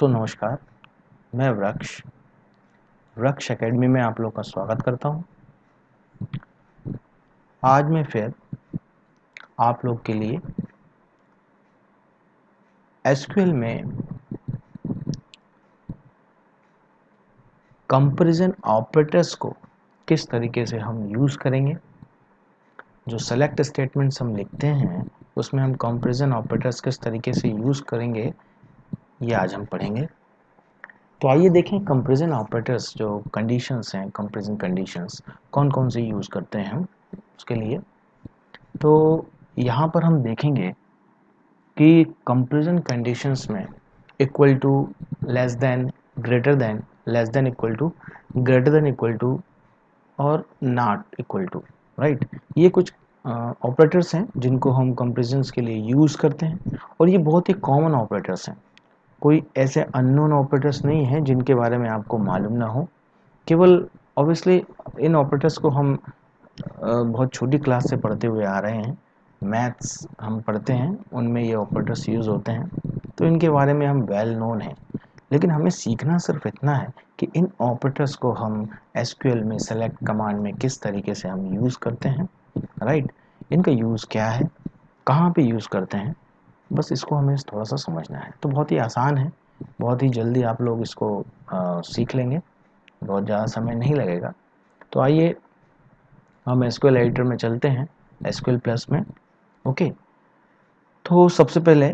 दोस्तों नमस्कार। मैं वृक्ष एकेडमी में आप लोग का स्वागत करता हूं। आज मैं फिर आप लोग के लिए एसक्यूएल में कंपैरिजन ऑपरेटर्स को किस तरीके से हम यूज़ करेंगे। जो सेलेक्ट स्टेटमेंट्स हम लिखते हैं उसमें हम कंपैरिजन ऑपरेटर्स किस तरीके से यूज़ करेंगे, ये आज हम पढ़ेंगे। तो आइए देखें कंपैरिजन ऑपरेटर्स जो कंडीशंस हैं, कंपैरिजन कंडीशंस कौन कौन से यूज़ करते हैं हम उसके लिए। तो यहाँ पर हम देखेंगे कि कंपैरिजन कंडीशंस में equal to, less than, greater than, less than equal to, greater than equal to और नॉट इक्वल टू, राइट। ये कुछ ऑपरेटर्स हैं जिनको हम कंपैरिजंस के लिए यूज़ करते हैं और ये बहुत ही कॉमन ऑपरेटर्स हैं। कोई ऐसे अननोन ऑपरेटर्स नहीं हैं जिनके बारे में आपको मालूम ना हो। केवल ऑब्वियसली इन ऑपरेटर्स को हम बहुत छोटी क्लास से पढ़ते हुए आ रहे हैं। मैथ्स हम पढ़ते हैं, उनमें ये ऑपरेटर्स यूज़ होते हैं, तो इनके बारे में हम वेल नोन हैं। लेकिन हमें सीखना सिर्फ इतना है कि इन ऑपरेटर्स को हम एसक्यूएल में सेलेक्ट कमांड में किस तरीके से हम यूज़ करते हैं, राइट। इनका यूज़ क्या है, कहाँ पे यूज़ करते हैं, बस इसको हमें थोड़ा सा समझना है। तो बहुत ही आसान है, बहुत ही जल्दी आप लोग इसको सीख लेंगे, बहुत ज़्यादा समय नहीं लगेगा। तो आइए हम एसक्यूएल एडिटर में चलते हैं, एसक्यूएल प्लस में। ओके, तो सबसे पहले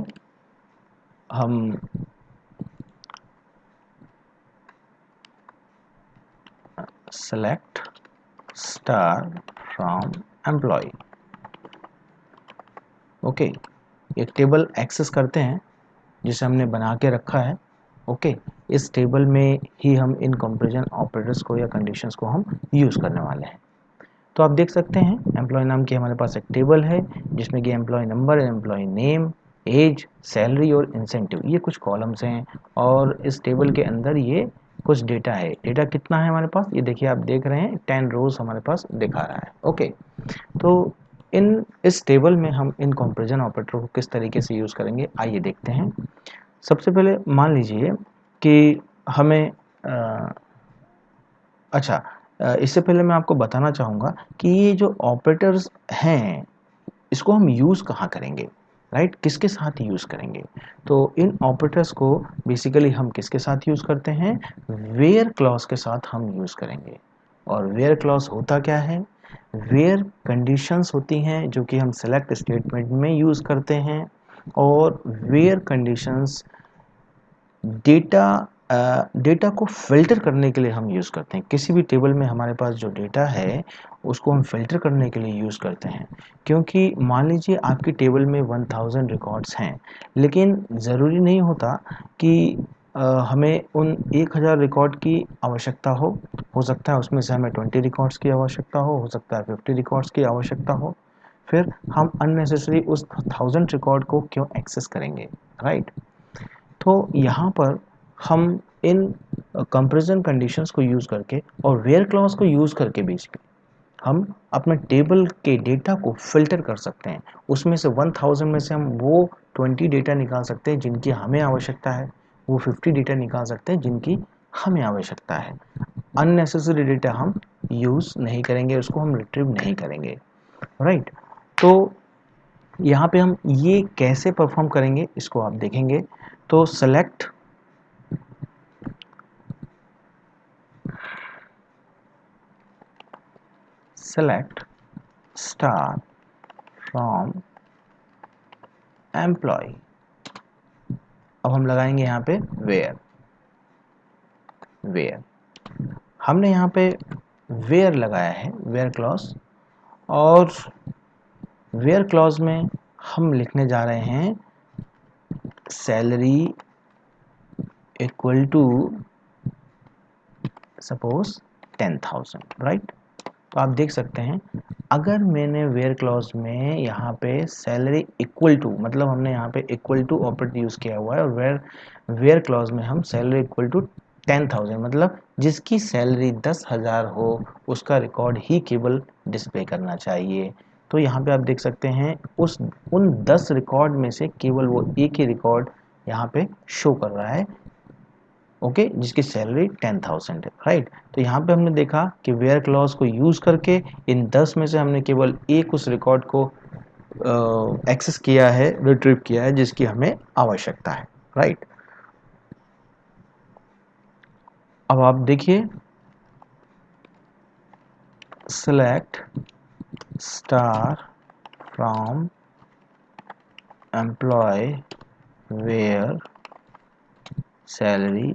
हम select star from employ, okay, एक टेबल एक्सेस करते हैं जिसे हमने बना के रखा है। ओके, इस टेबल में ही हम इन कंपैरिजन ऑपरेटर्स को या कंडीशंस को हम यूज़ करने वाले हैं। तो आप देख सकते हैं एम्प्लॉय नाम की हमारे पास एक टेबल है जिसमें कि employee number, employee name, age, salary और इंसेंटिव, ये कुछ कॉलम्स हैं। और इस टेबल के अंदर ये कुछ डेटा है। डेटा कितना है हमारे पास, ये देखिए, आप देख रहे हैं 10 रोज हमारे पास दिखा रहा है। ओके, तो इस टेबल में हम इन कंपैरिजन ऑपरेटर को किस तरीके से यूज़ करेंगे, आइए देखते हैं। सबसे पहले मान लीजिए कि हमें अच्छा, इससे पहले मैं आपको बताना चाहूँगा कि ये जो ऑपरेटर्स हैं इसको हम यूज़ कहाँ करेंगे, राइट, किसके साथ यूज़ करेंगे। तो इन ऑपरेटर्स को बेसिकली हम किसके साथ यूज़ करते हैं, वेयर क्लॉज के साथ हम यूज़ करेंगे। और वेयर क्लॉज होता क्या है, वेयर कंडीशंस होती हैं जो कि हम सेलेक्ट स्टेटमेंट में यूज़ करते हैं। और वेयर कंडीशंस डेटा को फिल्टर करने के लिए हम यूज़ करते हैं। किसी भी टेबल में हमारे पास जो डेटा है उसको हम फिल्टर करने के लिए यूज़ करते हैं। क्योंकि मान लीजिए आपकी टेबल में 1000 रिकॉर्ड्स हैं, लेकिन ज़रूरी नहीं होता कि हमें उन 1000 रिकॉर्ड की आवश्यकता हो सकता है उसमें से हमें 20 रिकॉर्ड्स की आवश्यकता हो सकता है 50 रिकॉर्ड्स की आवश्यकता हो। फिर हम अननेसेसरी उस 1000 रिकॉर्ड को क्यों एक्सेस करेंगे, राइट। तो यहाँ पर हम इन कंपैरिजन कंडीशंस को यूज़ करके और वेयर क्लॉज को यूज़ करके बेसिकली हम अपने टेबल के डेटा को फिल्टर कर सकते हैं। उसमें से 1000 में से हम वो 20 डेटा निकाल सकते हैं जिनकी हमें आवश्यकता है, वो 50 डेटा निकाल सकते हैं जिनकी हमें आवश्यकता है। अननेसेसरी डेटा हम यूज़ नहीं करेंगे, उसको हम रिट्रीव नहीं करेंगे, राइट। तो यहाँ पे हम ये कैसे परफॉर्म करेंगे इसको आप देखेंगे। तो सेलेक्ट स्टार फ्रॉम एम्प्लॉय, अब हम लगाएंगे यहाँ पे वेयर हमने यहाँ पे वेयर लगाया है, वेयर क्लॉज। और वेयर क्लॉज में हम लिखने जा रहे हैं salary equal to suppose 10,000, right. तो आप देख सकते हैं अगर मैंने वेयर क्लॉज में यहाँ पे सैलरी इक्वल टू, मतलब हमने यहाँ पे इक्वल टू ऑपरेटर यूज़ किया हुआ है, और वेयर क्लॉज में हम सैलरी इक्वल टू 10,000, मतलब जिसकी सैलरी 10,000 हो उसका रिकॉर्ड ही केवल डिस्प्ले करना चाहिए। तो यहाँ पे आप देख सकते हैं उन 10 रिकॉर्ड में से केवल वो एक ही रिकॉर्ड यहाँ पे शो कर रहा है, ओके, जिसकी सैलरी 10,000 है, राइट। तो यहाँ पे हमने देखा कि वेयर क्लॉज को यूज करके इन 10 में से हमने केवल एक उस रिकॉर्ड को एक्सेस किया है, रिट्रीव किया है जिसकी हमें आवश्यकता है, राइट। अब आप देखिए, select star from employee where salary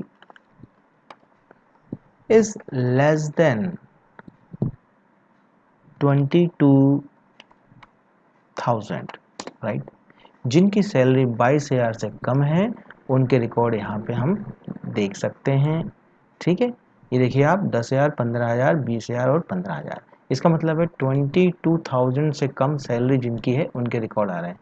is less than 22,000, right. जिनकी सैलरी 22,000 से कम है उनके रिकॉर्ड यहाँ पे हम देख सकते हैं, ठीक है। ये देखिए आप 10,000, 15,000, 20,000 और 15,000, इसका मतलब है 22,000 से कम सैलरी जिनकी है उनके रिकॉर्ड आ रहे हैं।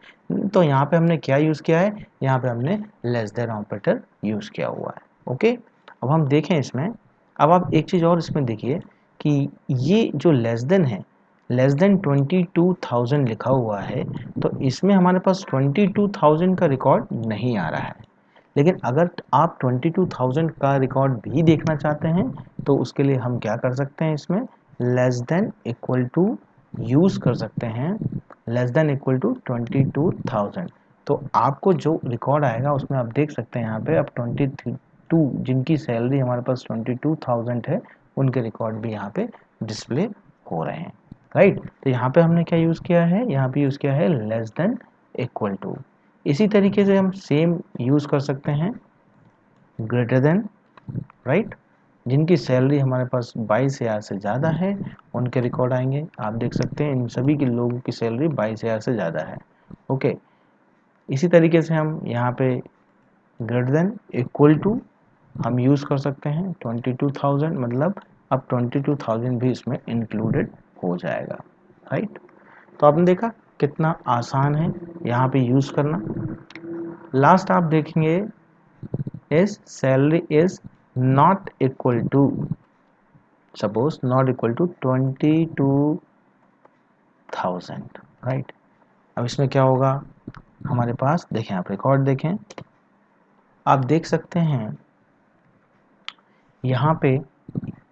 तो यहाँ पे हमने क्या यूज़ किया है, यहाँ पे हमने लेस देन ऑपरेटर यूज़ किया हुआ है, ओके। अब हम देखें इसमें, अब आप एक चीज़ और इसमें देखिए कि ये जो लेस देन है, लेस देन 22,000 लिखा हुआ है, तो इसमें हमारे पास 22,000 का रिकॉर्ड नहीं आ रहा है। लेकिन अगर आप 22,000 का रिकॉर्ड भी देखना चाहते हैं तो उसके लिए हम क्या कर सकते हैं, इसमें less than equal to use कर सकते हैं, लेस देन इक्वल टू 22,000। तो आपको जो रिकॉर्ड आएगा उसमें आप देख सकते हैं यहाँ पे अब 22 जिनकी सैलरी हमारे पास 22,000 है उनके रिकॉर्ड भी यहाँ पे डिस्प्ले हो रहे हैं, राइट। तो यहाँ पे हमने क्या यूज़ किया है, यहाँ पे यूज़ किया है लेस देन इक्वल टू। इसी तरीके से हम सेम यूज़ कर सकते हैं ग्रेटर देन, राइट। जिनकी सैलरी हमारे पास 22,000 से ज़्यादा है उनके रिकॉर्ड आएंगे। आप देख सकते हैं इन सभी के लोगों की सैलरी 22,000 से ज़्यादा है, ओके। इसी तरीके से हम यहाँ पे ग्रेटर देन इक्वल टू हम यूज़ कर सकते हैं 22,000, मतलब अब 22,000 भी इसमें इंक्लूडेड हो जाएगा, राइट। तो आपने देखा कितना आसान है यहाँ पे यूज़ करना। लास्ट आप देखेंगे इस salary is not equal to, suppose not equal to 22,000, right. अब इसमें क्या होगा, हमारे पास देखें, आप रिकॉर्ड देखें, आप देख सकते हैं यहाँ पे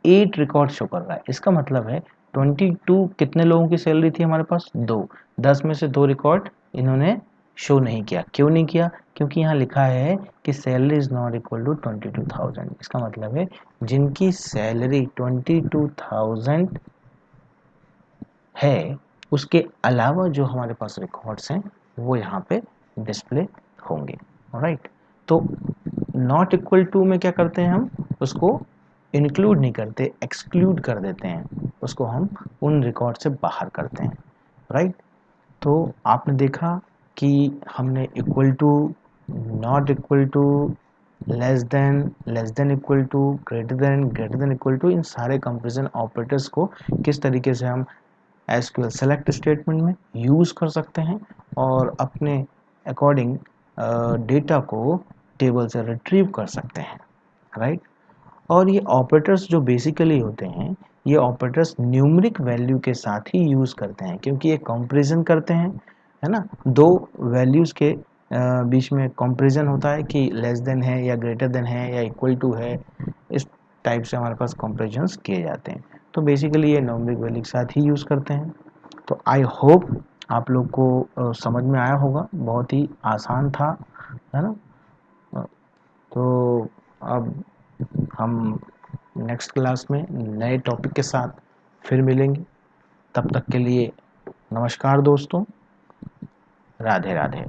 8 रिकॉर्ड शो कर रहा है। इसका मतलब है 22 कितने लोगों की सैलरी थी हमारे पास, 2। 10 में से 2 रिकॉर्ड इन्होंने शो नहीं किया। क्यों नहीं किया, क्योंकि यहाँ लिखा है कि salary is not equal to 22,000। इसका मतलब है जिनकी सैलरी 22,000 है उसके अलावा जो हमारे पास रिकॉर्ड्स हैं वो यहाँ पे डिस्प्ले होंगे, राइट। तो नॉट इक्वल टू में क्या करते हैं, हम उसको इंक्लूड नहीं करते, एक्सक्लूड कर देते हैं, उसको हम उन रिकॉर्ड से बाहर करते हैं, राइट। तो आपने देखा कि हमने equal to, not equal to, less than equal to, greater than equal to, इन सारे कंपैरिजन ऑपरेटर्स को किस तरीके से हम एसक्यूएल सेलेक्ट स्टेटमेंट में यूज़ कर सकते हैं और अपने अकॉर्डिंग डेटा को टेबल से रिट्रीव कर सकते हैं, राइट। और ये ऑपरेटर्स जो बेसिकली होते हैं, ये ऑपरेटर्स न्यूमरिक वैल्यू के साथ ही यूज़ करते हैं, क्योंकि ये कंपैरिजन करते हैं, है ना। दो वैल्यूज़ के बीच में कंपैरिजन होता है कि लेस देन है या ग्रेटर देन है या इक्वल टू है, इस टाइप से हमारे पास कंपैरिजन्स किए जाते हैं। तो बेसिकली ये न्यूमरिक वैल्यू के साथ ही यूज़ करते हैं। तो आई होप आप लोग को समझ में आया होगा, बहुत ही आसान था, है ना। तो अब हम नेक्स्ट क्लास में नए टॉपिक के साथ फिर मिलेंगे। तब तक के लिए नमस्कार दोस्तों, राधे राधे।